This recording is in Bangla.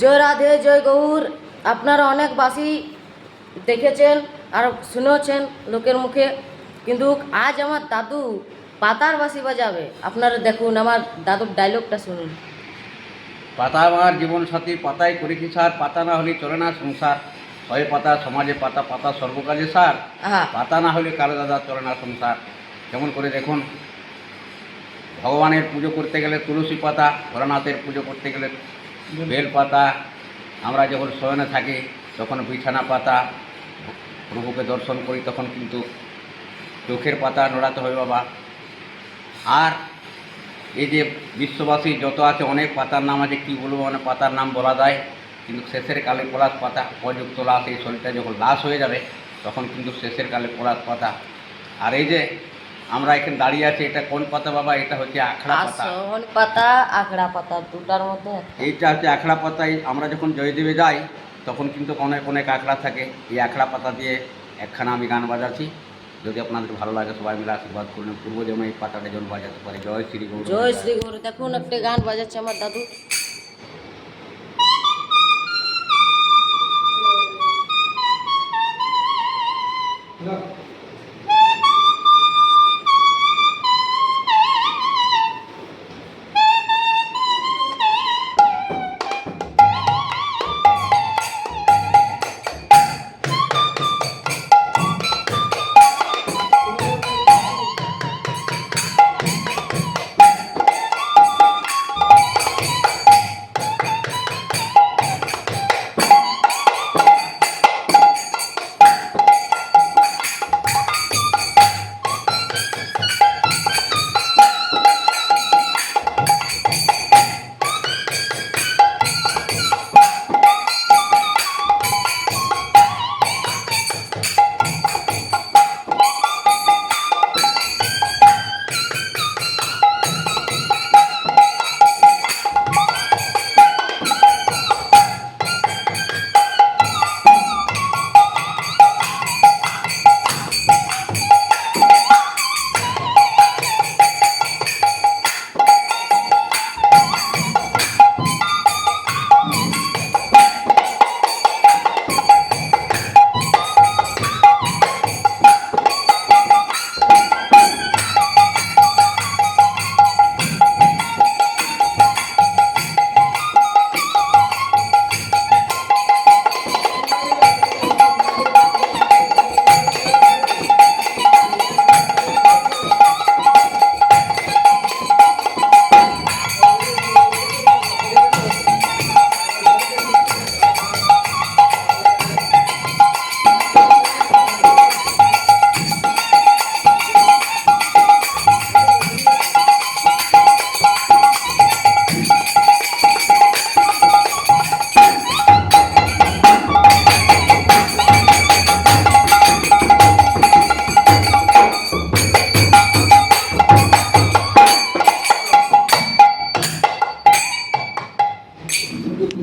জয় রাধে জয় গৌর। আপনারা অনেক বাসি দেখেছেন আর শুনেছেন লোকের মুখে, কিন্তু আজ আমার দাদু পাতার বাঁশি বাজাবে। আপনারা দেখুন, আমার দাদুর ডায়লগটা শুনুন। পাতা আমার জীবন সাথী, পাতায় করেছি সার, পাতা না হলে চলে না সংসার। ছয় পাতা সমাজে পাতা, পাতা সর্বকাজে সার, আহা, পাতা না হলে কারো দাদা চলে না সংসার। যেমন করে দেখুন, ভগবানের পুজো করতে গেলে তুলসী পাতা, ভোলানাথের পুজো করতে গেলে বেল পাতা, আমরা যখন শয়নে থাকি তখন বিছানা পাতা, প্রভুকে দর্শন করি তখন কিন্তু চোখের পাতা নড়াতে হয় বাবা। আর এই যে বিশ্ববাসী যত আছে অনেক পাতার নাম আছে, কী বলবো, মানে পাতার নাম বলা যায়, কিন্তু শেষের কালে পলাশ পাতা, উপযুক্ত লাশ, এই শরীরটা যখন লাশ হয়ে যাবে তখন কিন্তু শেষের কালে পলাশ পাতা। আর এই যে আমরা এখানে দাঁড়িয়ে আছি, এটা কোন পাতা বাবা? এটা হচ্ছে আখড়া পাতা। আসন পাতা, আখড়া পাতা, দুটার মধ্যে এইটা হচ্ছে আখড়া পাতায় আমরা যখন জয়দেবে যাই তখন কিন্তু অনেক অনেক আখড়া থাকে। এই আখড়া পাতা দিয়ে একখানা আমি গান বাজাচ্ছি, যদি আপনাদের ভালো লাগে সবাই মিলে আশীর্বাদ করবেন। পূর্ব জন্মে এই পাতাটা যেন বাজাতে পারে। জয় শ্রী গৌর। জয় শ্রী গৌর। দেখুন একটা গান বাজাচ্ছে আমার দাদু।